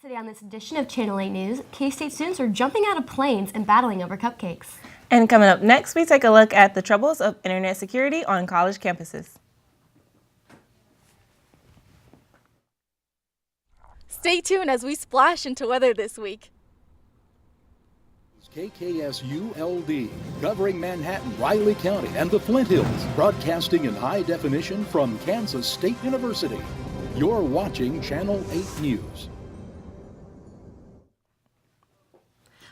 Today on this edition of Channel 8 News, K-State students are jumping out of planes and battling over cupcakes. And coming up next, we take a look at the troubles of internet security on college campuses. Stay tuned as we splash into weather this week. KKSU-LD, covering Manhattan, Riley County, and the Flint Hills, broadcasting in high definition from Kansas State University. You're watching Channel 8 News.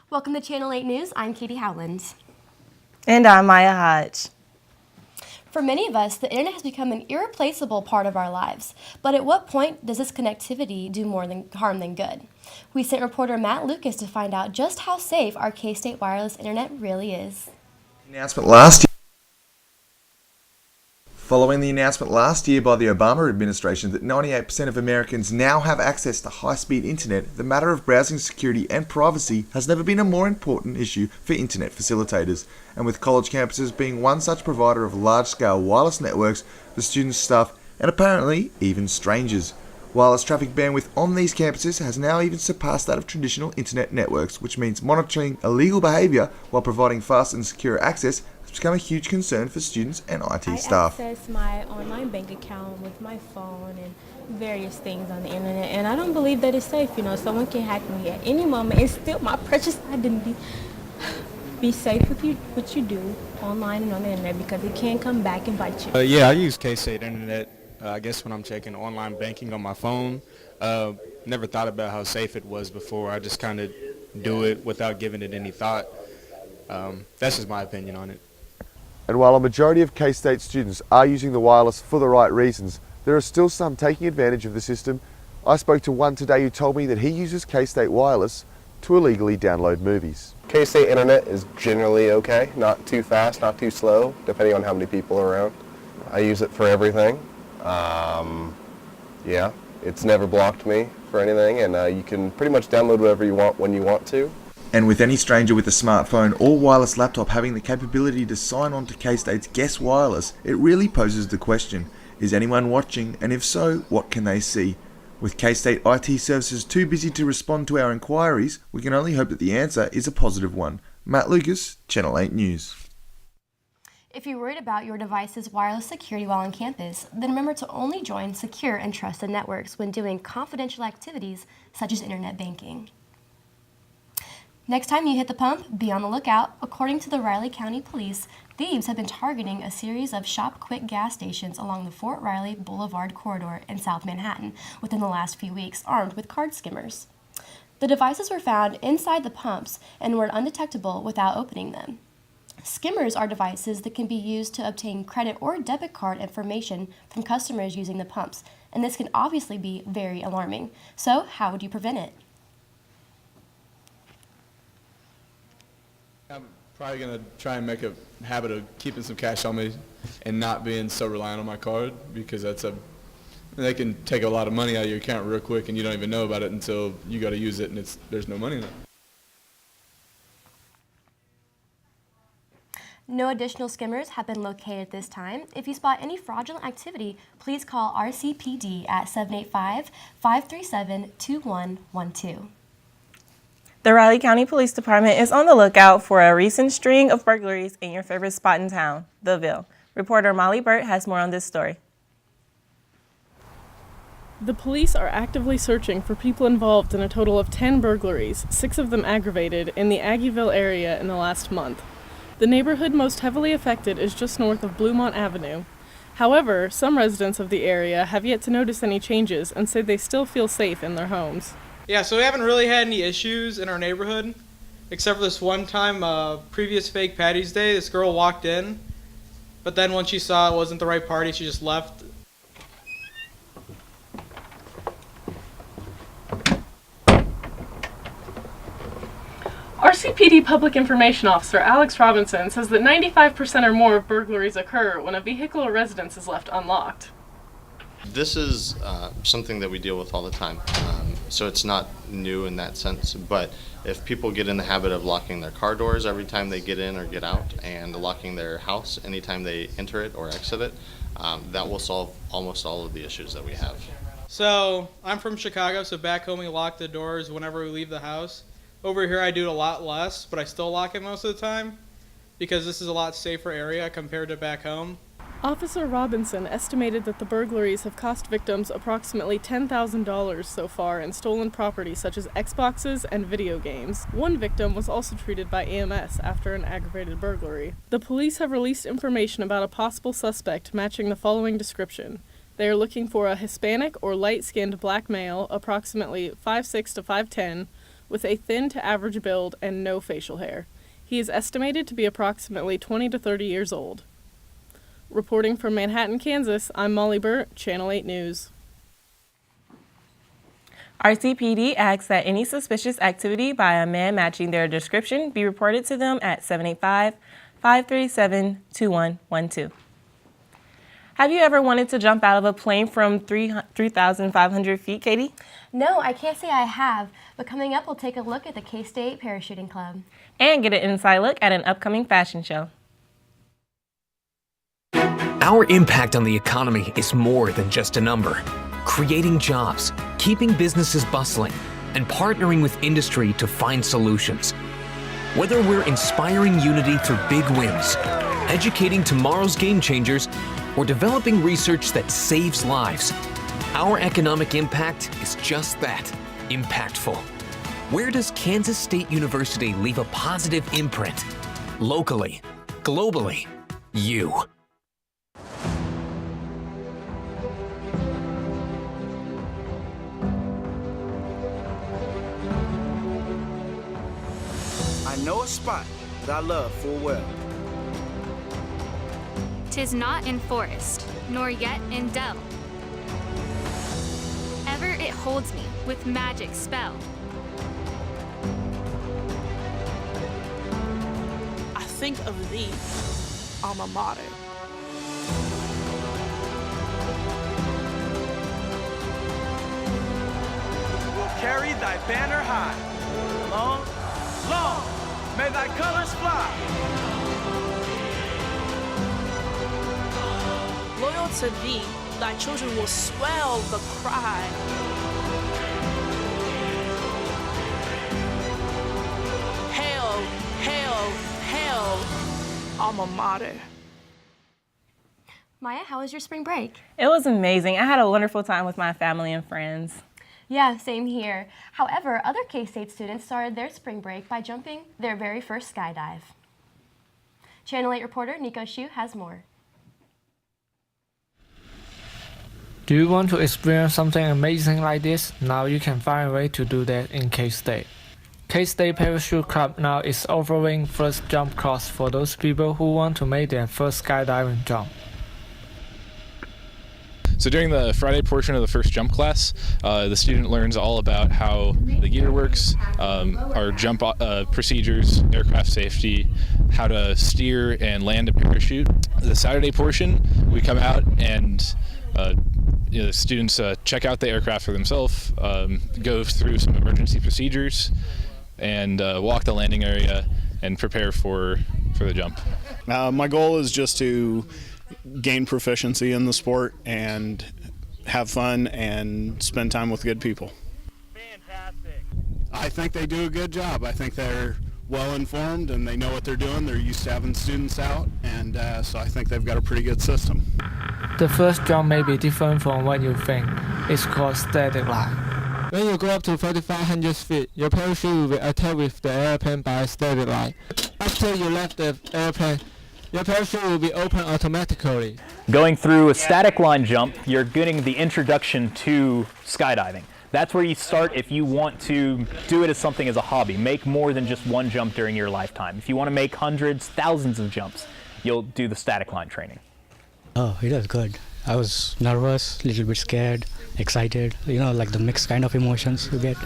Welcome to Channel 8 News. I'm Katie Howland. And I'm Maya Hodge. For many of us, the internet has become an irreplaceable part of our lives. But at what point does this connectivity do more harm than good? We sent reporter Matt Lucas to find out just how safe our K-State wireless internet really is. Following the announcement last year by the Obama administration that 98% of Americans now have access to high-speed internet, the matter of browsing security and privacy has never been a more important issue for internet facilitators. And with college campuses being one such provider of large-scale wireless networks for students, staff, and apparently even strangers. Wireless traffic bandwidth on these campuses has now even surpassed that of traditional internet networks, which means monitoring illegal behaviour while providing fast and secure access has become a huge concern for students and IT staff. I access my online bank account with my phone and various things on the internet, and I don't believe that it's safe. You know, someone can hack me at any moment and steal my precious identity. Be safe with what you do online and on the internet, because it can come back and bite you. Yeah, I use K-State Internet. I guess when I'm checking online banking on my phone. Never thought about how safe it was before. I just kind of do it without giving it any thought. That's just my opinion on it. And while a majority of K-State students are using the wireless for the right reasons, there are still some taking advantage of the system. I spoke to one today who told me that he uses K-State wireless to illegally download movies. K-State Internet is generally okay, not too fast, not too slow, depending on how many people are around. I use it for everything. Yeah, it's never blocked me for anything, and you can pretty much download whatever you want when you want to. And with any stranger with a smartphone or wireless laptop having the capability to sign on to K-State's Guess Wireless, it really poses the question, is anyone watching, and if so, what can they see? With K-State IT services too busy to respond to our inquiries, we can only hope that the answer is a positive one. Matt Lucas, Channel 8 News. If you're worried about your device's wireless security while on campus, then remember to only join secure and trusted networks when doing confidential activities such as internet banking. Next time you hit the pump, be on the lookout. According to the Riley County Police, thieves have been targeting a series of Shop Quick gas stations along the Fort Riley Boulevard corridor in South Manhattan within the last few weeks, armed with card skimmers. The devices were found inside the pumps and were undetectable without opening them. Skimmers are devices that can be used to obtain credit or debit card information from customers using the pumps, and this can obviously be very alarming. So, how would you prevent it? I'm probably going to try and make a habit of keeping some cash on me and not being so reliant on my card, because they can take a lot of money out of your account real quick and you don't even know about it until you got to use it and there's no money in it. No additional skimmers have been located at this time. If you spot any fraudulent activity, please call RCPD at 785-537-2112. The Riley County Police Department is on the lookout for a recent string of burglaries in your favorite spot in town, the Gill. Reporter Molly Burt has more on this story. The police are actively searching for people involved in a total of 10 burglaries, 6 of them aggravated, in the Aggieville area in the last month. The neighborhood most heavily affected is just north of Bluemont Avenue. However, some residents of the area have yet to notice any changes and say they still feel safe in their homes. Yeah, so we haven't really had any issues in our neighborhood, except for this one time, previous Fake Patty's Day, this girl walked in, but then when she saw it wasn't the right party, she just left. RCPD Public Information Officer Alex Robinson says that 95% or more of burglaries occur when a vehicle or residence is left unlocked. This is something that we deal with all the time, so it's not new in that sense, but if people get in the habit of locking their car doors every time they get in or get out, and locking their house anytime they enter it or exit it, that will solve almost all of the issues that we have. So I'm from Chicago, so back home we lock the doors whenever we leave the house. Over here I do it a lot less, but I still lock it most of the time because this is a lot safer area compared to back home. Officer Robinson estimated that the burglaries have cost victims approximately $10,000 so far in stolen property such as Xboxes and video games. One victim was also treated by EMS after an aggravated burglary. The police have released information about a possible suspect matching the following description. They are looking for a Hispanic or light-skinned black male, approximately 5'6" to 5'10", with a thin to average build and no facial hair. He is estimated to be approximately 20 to 30 years old. Reporting from Manhattan, Kansas, I'm Molly Burt, Channel 8 News. RCPD asks that any suspicious activity by a man matching their description be reported to them at 785-537-2112. Have you ever wanted to jump out of a plane from 3,500 feet, Katie? No, I can't say I have, but coming up we'll take a look at the K-State Parachuting Club. And get an inside look at an upcoming fashion show. Our impact on the economy is more than just a number. Creating jobs, keeping businesses bustling, and partnering with industry to find solutions. Whether we're inspiring unity through big wins, educating tomorrow's game changers, or developing research that saves lives, our economic impact is just that, impactful. Where does Kansas State University leave a positive imprint? Locally, globally, you. I know a spot that I love full well. 'Tis not in forest, nor yet in dell. Ever it holds me with magic spell. I think of thee, alma mater. We'll carry thy banner high. Long, long, may thy colors fly. Loyal to thee, thy children will swell the cry. Hail, hail, hail, alma mater. Maya, how was your spring break? It was amazing. I had a wonderful time with my family and friends. Yeah, same here. However, other K-State students started their spring break by jumping their very first skydive. Channel 8 reporter Nico Shu has more. Do you want to experience something amazing like this? Now you can find a way to do that in K-State. K-State Parachute Club now is offering first jump course for those people who want to make their first skydiving jump. So during the Friday portion of the first jump class, the student learns all about how the gear works, our jump procedures, aircraft safety, how to steer and land a parachute. The Saturday portion, we come out and the students check out the aircraft for themselves, go through some emergency procedures, and walk the landing area and prepare for the jump. My goal is just to gain proficiency in the sport and have fun and spend time with good people. Fantastic. I think they do a good job. I think they're well informed and they know what they're doing. They're used to having students out, and so I think they've got a pretty good system. The first jump may be different from what you think. It's called static line. When you go up to 3,500 feet, your parachute will be attached with the airplane by a static line. After you left the airplane, your parachute will be open automatically. Going through a static line jump, you're getting the introduction to skydiving. That's where you start if you want to do it as something as a hobby. Make more than just one jump during your lifetime. If you want to make hundreds, thousands of jumps, you'll do the static line training. Oh, it was good. I was nervous, a little bit scared, excited, like the mixed kind of emotions you get.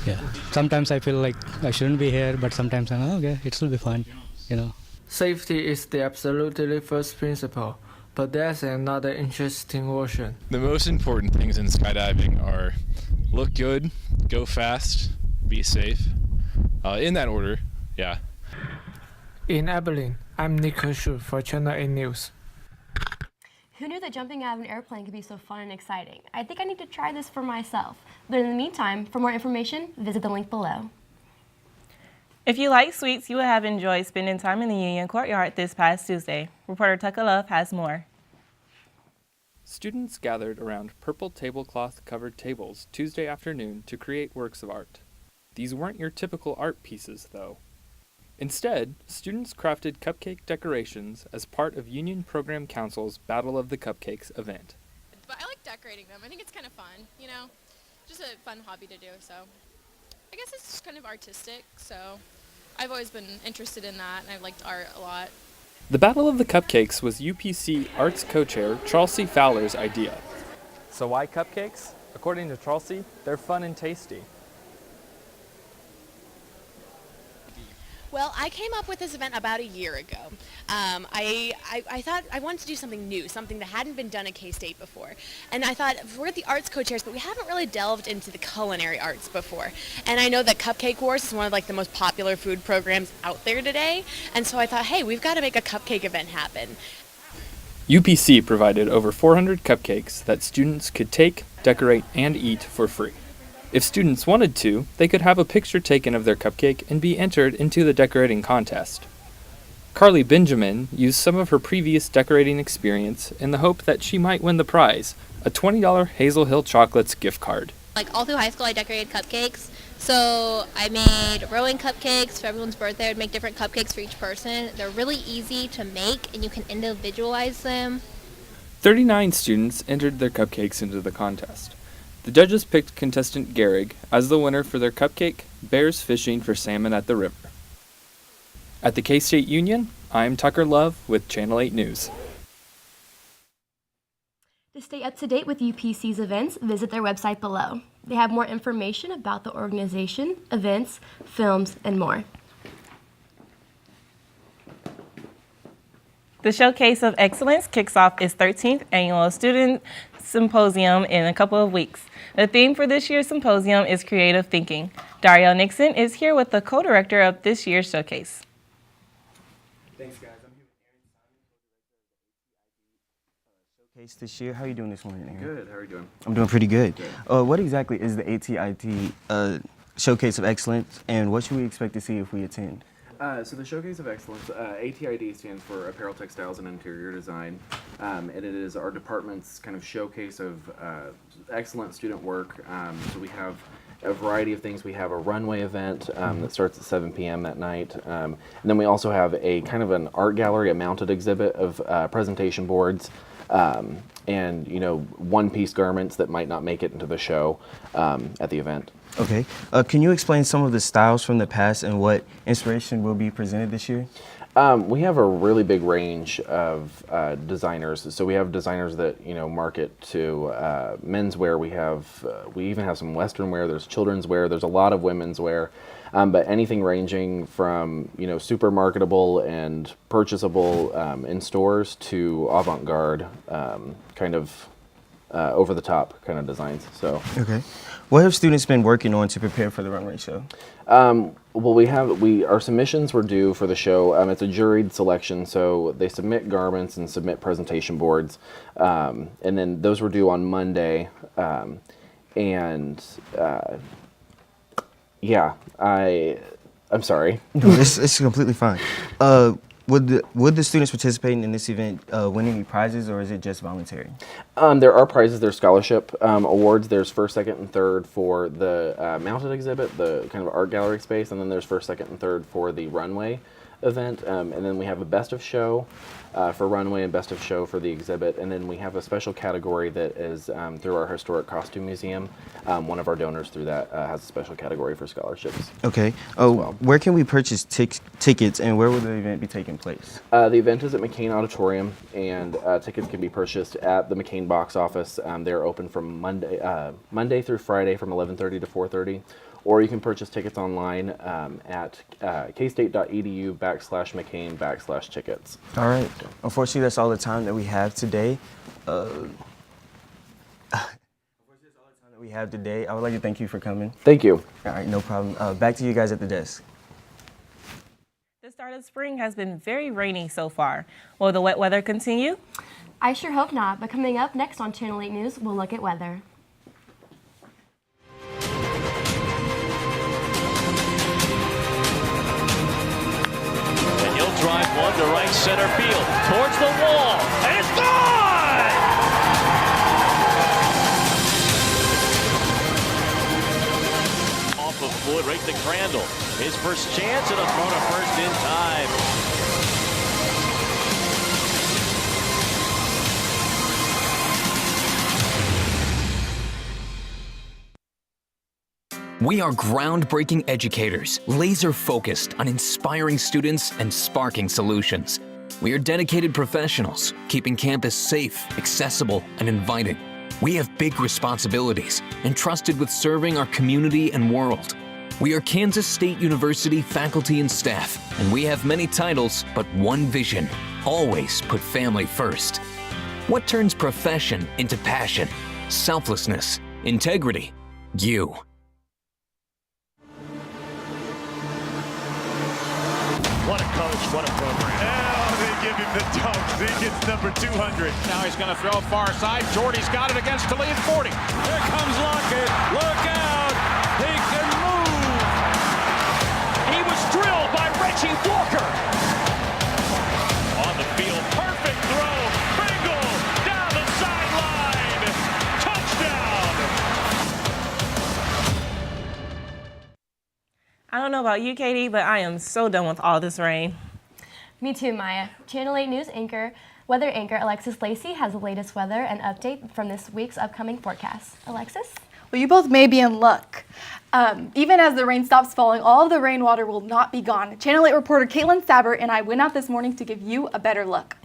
Yeah. Sometimes I feel like I shouldn't be here, but sometimes I'm okay, it'll be fun, Safety is the absolutely first principle, but there's another interesting version. The most important things in skydiving are look good, go fast, be safe. In that order, yeah. In Abilene, I'm Nico Shu for Channel 8 News. Who knew that jumping out of an airplane could be so fun and exciting? I think I need to try this for myself. But in the meantime, for more information, visit the link below. If you like sweets, you would have enjoyed spending time in the Union Courtyard this past Tuesday. Reporter Tucker Love has more. Students gathered around purple tablecloth-covered tables Tuesday afternoon to create works of art. These weren't your typical art pieces, though. Instead, students crafted cupcake decorations as part of Union Program Council's Battle of the Cupcakes event. But I like decorating them. I think it's kind of fun, you know, just a fun hobby to do, so I guess it's just kind of artistic, so I've always been interested in that, and I've liked art a lot. The Battle of the Cupcakes was UPC Arts co-chair Charles C. Fowler's idea. So why cupcakes? According to Charles C., they're fun and tasty. Well, I came up with this event about a year ago. I thought I wanted to do something new, something that hadn't been done at K-State before. And I thought, we're the arts co-chairs, but we haven't really delved into the culinary arts before. And I know that Cupcake Wars is one of the most popular food programs out there today. And so I thought, hey, we've got to make a cupcake event happen. UPC provided over 400 cupcakes that students could take, decorate, and eat for free. If students wanted to, they could have a picture taken of their cupcake and be entered into the decorating contest. Carly Benjamin used some of her previous decorating experience in the hope that she might win the prize, a $20 Hazel Hill Chocolates gift card. All through high school, I decorated cupcakes. So I made rowing cupcakes for everyone's birthday. I'd make different cupcakes for each person. They're really easy to make, and you can individualize them. 39 students entered their cupcakes into the contest. The judges picked contestant Gehrig as the winner for their cupcake, Bears Fishing for Salmon at the River. At the K-State Union, I'm Tucker Love with Channel 8 News. To stay up to date with UPC's events, visit their website below. They have more information about the organization, events, films, and more. The Showcase of Excellence kicks off its 13th annual Student Symposium in a couple of weeks. The theme for this year's symposium is creative thinking. Dario Nixon is here with the co-director of this year's showcase. Thanks, guys. I'm here with Showcase this year. How are you doing this morning, Aaron? Good. How are you doing? I'm doing pretty good. What exactly is the ATIT Showcase of Excellence, and what should we expect to see if we attend? So the Showcase of Excellence, ATID stands for Apparel, Textiles, and Interior Design, and it is our department's kind of showcase of excellent student work. So we have a variety of things. We have a runway event that starts at 7 p.m. that night, and then we also have a kind of an art gallery, a mounted exhibit of presentation boards, and one-piece garments that might not make it into the show at the event. Okay. Can you explain some of the styles from the past and what inspiration will be presented this year? We have a really big range of designers. So we have designers that market to menswear. We even have some Western wear. There's children's wear. There's a lot of women's wear. But anything ranging from super marketable and purchasable in stores to avant-garde, kind of over the top kind of designs. So. Okay. What have students been working on to prepare for the runway show? Well, our submissions were due for the show. It's a juried selection, so they submit garments and submit presentation boards, and then those were due on Monday. I'm sorry. No, it's completely fine. Would the students participating in this event win any prizes, or is it just voluntary? There are prizes. There's scholarship awards. There's first, second, and third for the mounted exhibit, the kind of art gallery space, and then there's first, second, and third for the runway event. And then we have a best of show for runway and best of show for the exhibit. And then we have a special category that is through our Historic Costume Museum. One of our donors through that has a special category for scholarships. Okay. Where can we purchase tickets, and where will the event be taking place? The event is at McCain Auditorium, and tickets can be purchased at the McCain box office. They're open from Monday through Friday from 11:30 to 4:30. Or you can purchase tickets online at kstate.edu/McCain/tickets. All right. Unfortunately, that's all the time that we have today. I would like to thank you for coming. Thank you. All right, no problem. Back to you guys at the desk. The start of spring has been very rainy so far. Will the wet weather continue? I sure hope not, but coming up next on Channel 8 News, we'll look at weather. And he'll drive one to right center field, towards the wall, and it's gone! Off of Floyd, right to Crandall. His first chance and a throw to first in time. We are groundbreaking educators, laser-focused on inspiring students and sparking solutions. We are dedicated professionals, keeping campus safe, accessible, and inviting. We have big responsibilities, entrusted with serving our community and world. We are Kansas State University faculty and staff, and we have many titles, but one vision: always put family first. What turns profession into passion? Selflessness, integrity, you. What a coach, what a program. Oh, they give him the dunk. He gets number 200. Now he's going to throw far side. Jordy's got it against to lead 40. Here comes Lockett. Look out. He can move. He was drilled by Reggie Walker. On the field, perfect throw. Pringle down the sideline. Touchdown. I don't know about you, Katie, but I am so done with all this rain. Me too, Maya. Channel 8 News weather anchor Alexis Lacey has the latest weather and update from this week's upcoming forecast. Alexis? Well, you both may be in luck. Even as the rain stops falling, all of the rainwater will not be gone. Channel 8 reporter Caitlin Saber and I went out this morning to give you a better look.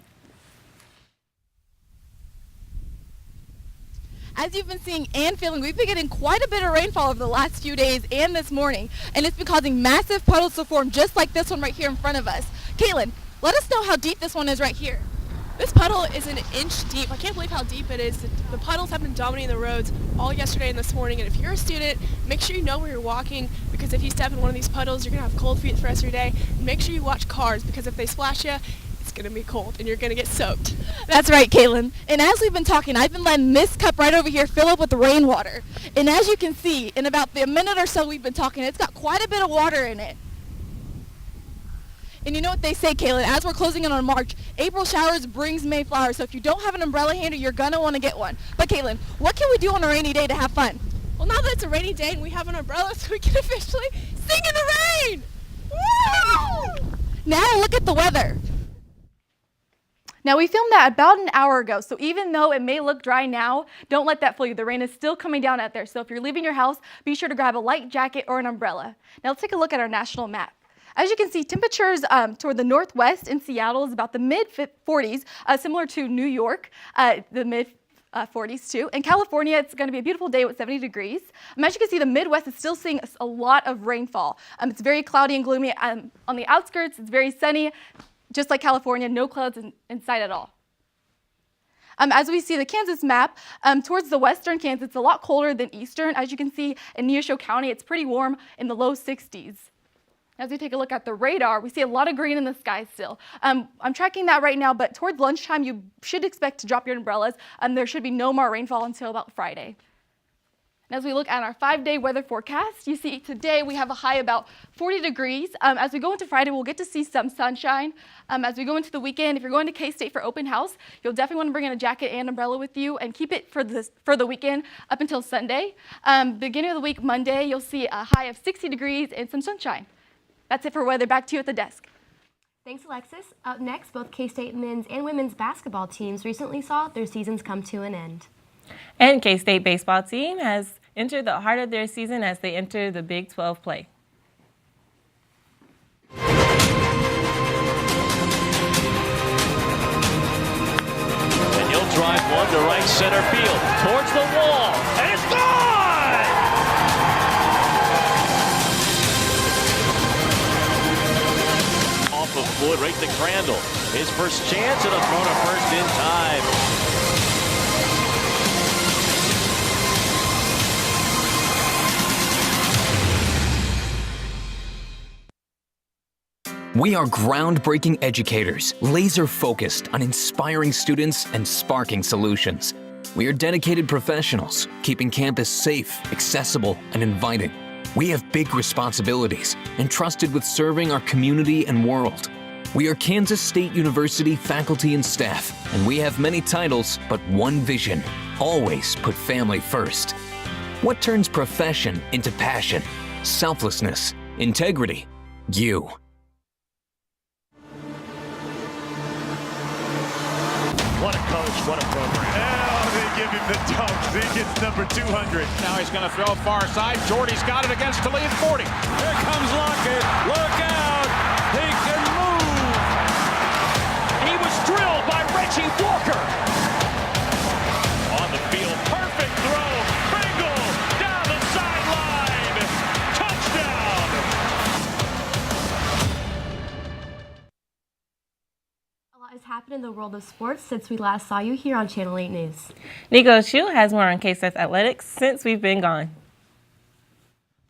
As you've been seeing and feeling, we've been getting quite a bit of rainfall over the last few days and this morning, and it's been causing massive puddles to form just like this one right here in front of us. Caitlin, let us know how deep this one is right here. This puddle is an inch deep. I can't believe how deep it is. The puddles have been dominating the roads all yesterday and this morning, and if you're a student, make sure you know where you're walking, because if you step in one of these puddles, you're going to have cold feet for the rest of your day. Make sure you watch cars, because if they splash you, it's going to be cold and you're going to get soaked. That's right, Caitlin. And as we've been talking, I've been letting this cup right over here fill up with rainwater. And as you can see, in about the minute or so we've been talking, it's got quite a bit of water in it. And you know what they say, Caitlin, as we're closing in on March, April showers brings May flowers. So if you don't have an umbrella handy, you're going to want to get one. But Caitlin, what can we do on a rainy day to have fun? Well, now that it's a rainy day and we have an umbrella, so we can officially sing in the rain! Woo! Now look at the weather. Now, we filmed that about an hour ago, so even though it may look dry now, don't let that fool you. The rain is still coming down out there, so if you're leaving your house, be sure to grab a light jacket or an umbrella. Now, let's take a look at our national map. As you can see, temperatures toward the northwest in Seattle is about the mid-40s, similar to New York, the mid-40s too. In California, it's going to be a beautiful day with 70 degrees. As you can see, the Midwest is still seeing a lot of rainfall. It's very cloudy and gloomy. On the outskirts, it's very sunny. Just like California, no clouds in sight at all. As we see the Kansas map, towards the western Kansas, it's a lot colder than eastern. As you can see in Neosho County, it's pretty warm in the low 60s. As we take a look at the radar, we see a lot of green in the sky still. I'm tracking that right now, but towards lunchtime, you should expect to drop your umbrellas. There should be no more rainfall until about Friday. And as we look at our 5-day weather forecast, you see today we have a high about 40 degrees. As we go into Friday, we'll get to see some sunshine. As we go into the weekend, if you're going to K-State for open house, you'll definitely want to bring in a jacket and umbrella with you and keep it for the weekend up until Sunday. Beginning of the week, Monday, you'll see a high of 60 degrees and some sunshine. That's it for weather. Back to you at the desk. Thanks, Alexis. Up next, both K-State men's and women's basketball teams recently saw their seasons come to an end. And K-State baseball team has entered the heart of their season as they enter the Big 12 play. And he'll drive one to right center field, towards the wall, and it's gone! Off of Floyd, right to Crandall. His first chance and a throw to first in time. We are groundbreaking educators, laser-focused on inspiring students and sparking solutions. We are dedicated professionals, keeping campus safe, accessible, and inviting. We have big responsibilities, entrusted with serving our community and world. We are Kansas State University faculty and staff, and we have many titles, but one vision: always put family first. What turns profession into passion? Selflessness, integrity, you. What a coach, what a program. Oh, they give him the dunk. He gets number 200. Now he's going to throw far side. Jordy's got it against the lead 40. Here comes Lockett. Look out. He can move. He was drilled by Reggie Walker. On the field, perfect throw. Pringle down the sideline. Touchdown. A lot has happened in the world of sports since we last saw you here on Channel 8 News. Nico Chu has more on K-State's athletics since we've been gone.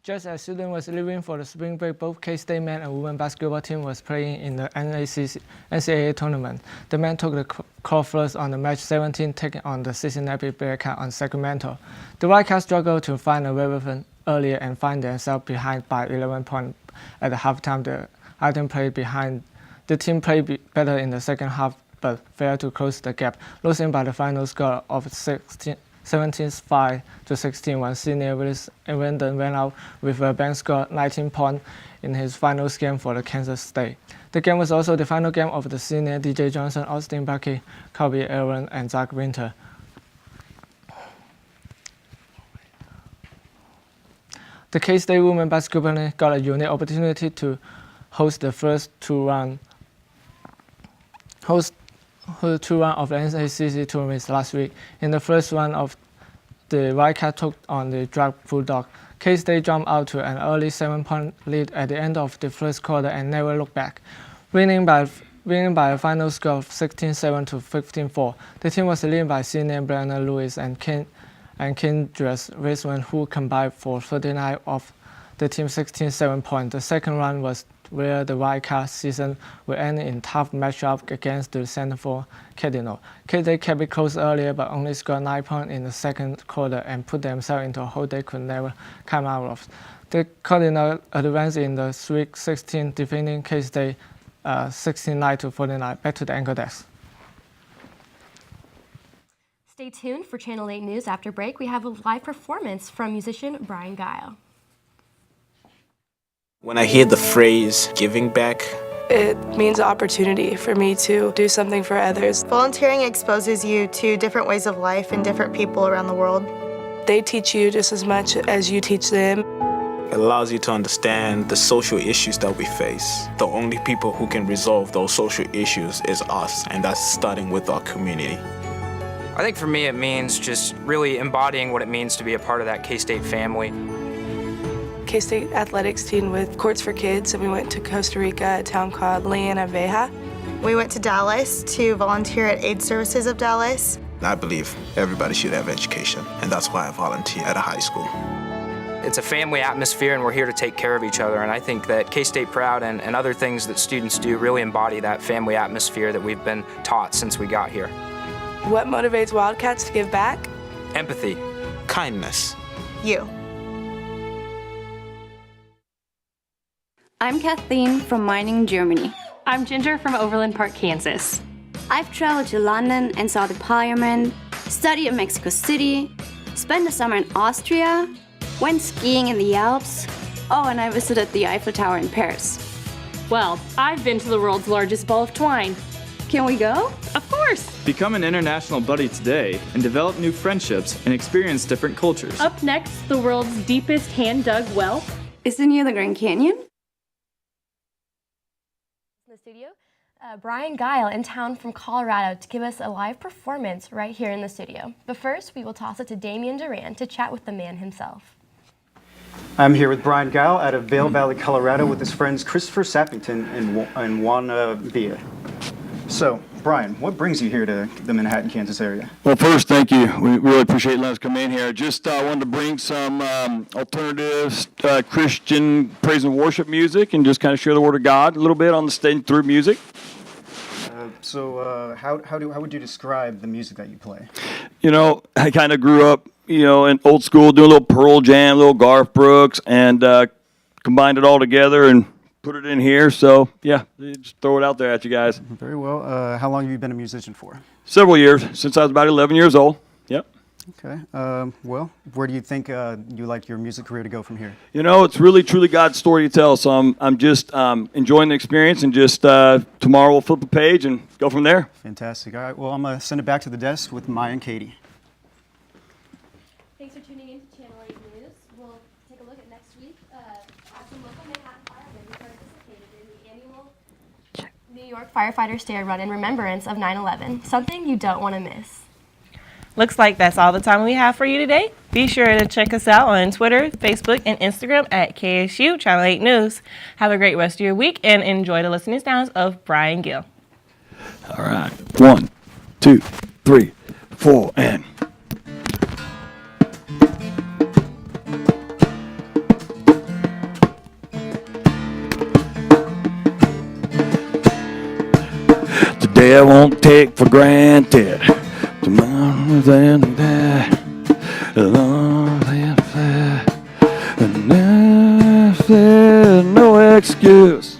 Just as students was leaving for the spring break, both K-State men and women basketball team was playing in the NCAA tournament. The men took the court first on the match 17, taking on the Cincinnati Bearcats on Sacramento. The Wildcats struggled to find a weapon earlier and find themselves behind by 11 points at the halftime. The team played better in the second half, but failed to close the gap, losing by the final score of 17-5-16 when senior Willis Evenden went out with a bank score 19 points in his finals game for the Kansas State. The game was also the final game of the senior DJ Johnson, Austin Bucky, Kobe Aaron, and Zach Winter. The K-State women basketball team got a unique opportunity to host the first two rounds of the NCAA tournament last week. In the first round of the Wildcats took on the Drag Bulldog. K-State jumped out to an early 7-point lead at the end of the first quarter and never looked back, winning by a final score of 16-7 to 15-4. The team was led by senior Brianna Lewis and Kendra Raceman, who combined for 39 of the team's 16-7 points. The second round was where the Wildcats season will end in tough matchup against the Centerville Cardinal. K-State kept it close earlier, but only scored 9 points in the second quarter and put themselves into a hole they could never come out of. The Cardinal advanced in the Sweet 16, defeating K-State 69-49. Back to the anchor desk. Stay tuned for Channel 8 News. After break, we have a live performance from musician Brian Gill. When I hear the phrase giving back, it means an opportunity for me to do something for others. Volunteering exposes you to different ways of life and different people around the world. They teach you just as much as you teach them. It allows you to understand the social issues that we face. The only people who can resolve those social issues is us, and that's starting with our community. I think for me it means just really embodying what it means to be a part of that K-State family. K-State athletics team with Courts for Kids, and we went to Costa Rica, a town called Leona Veja. We went to Dallas to volunteer at Aid Services of Dallas. I believe everybody should have education, and that's why I volunteer at a high school. It's a family atmosphere, and we're here to take care of each other, and I think that K-State Proud and other things that students do really embody that family atmosphere that we've been taught since we got here. What motivates Wildcats to give back? Empathy. Kindness. You. I'm Kathleen from Mining, Germany. I'm Ginger from Overland Park, Kansas. I've traveled to London and saw the Parliament, studied in Mexico City, spent the summer in Austria, went skiing in the Alps, and I visited the Eiffel Tower in Paris. Well, I've been to the world's largest ball of twine. Can we go? Of course! Become an international buddy today and develop new friendships and experience different cultures. Up next, the world's deepest hand-dug well. Is it near the Grand Canyon? In the studio, Brian Gill in town from Colorado to give us a live performance right here in the studio. But first, we will toss it to Damian Duran to chat with the man himself. I'm here with Brian Gill out of Vail Valley, Colorado with his friends Christopher Sappington and Juan Villa. So, Brian, what brings you here to the Manhattan, Kansas area? Well, first, thank you. We really appreciate letting us come in here. Just wanted to bring some alternative Christian praise and worship music and just kind of share the Word of God a little bit on the stage through music. So, how would you describe the music that you play? You know, I kind of grew up, you know, in old school, doing a little Pearl Jam, a little Garth Brooks, and combined it all together and put it in here. So, yeah, just throw it out there at you guys. Very well. How long have you been a musician for? Several years, since I was about 11 years old. Yep. Okay. Well, where do you think you like your music career to go from here? You know, it's really, truly God's story to tell. So I'm just enjoying the experience, and just tomorrow we'll flip a page and go from there. Fantastic. All right. Well, I'm going to send it back to the desk with Maya and Katie. Thanks for tuning in to Channel 8 News. We'll take a look at next week. Some local Manhattan firemen who participated in the annual New York Firefighters Day Run in remembrance of 9/11. Something you don't want to miss. Looks like that's all the time we have for you today. Be sure to check us out on Twitter, Facebook, and Instagram at KSU Channel 8 News. Have a great rest of your week and enjoy the listening sounds of Brian Gill. All right. 1, 2, 3, 4, and... Today I won't take for granted. Tomorrow than that. No excuse.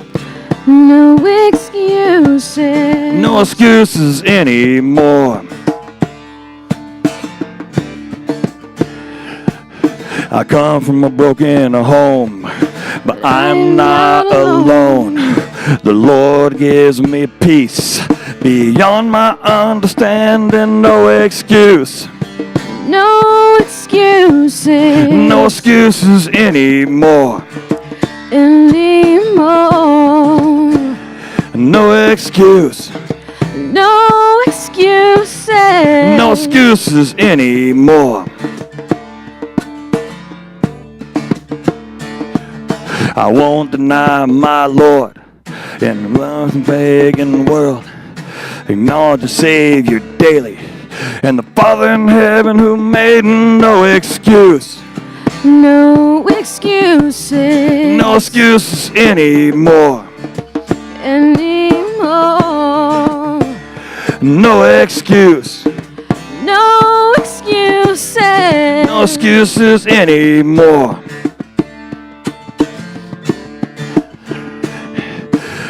No excuses. No excuses anymore. I come from a broken home, but I'm not alone. The Lord gives me peace beyond my understanding. No excuse. No excuses. No excuses anymore. No excuse. No excuses. No excuses anymore. I won't deny my Lord in the pagan world. Acknowledge the Savior daily and the Father in heaven who made no excuse. No excuses. No excuses anymore. No excuse. No excuses. No excuses anymore.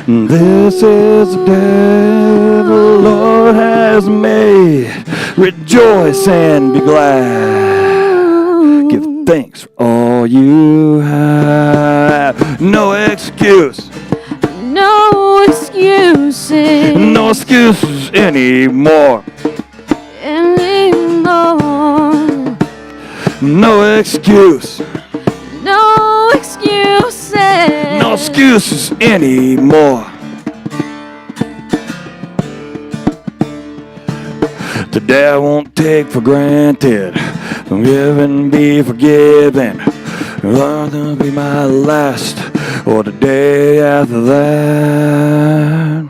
This is the day the Lord has made. Rejoice and be glad. Give thanks for all you have. No excuse. No excuses. No excuses anymore. No excuse. No excuses. No excuses anymore. Today I won't take for granted. Forgive and be forgiven. Rather be my last or the day after that.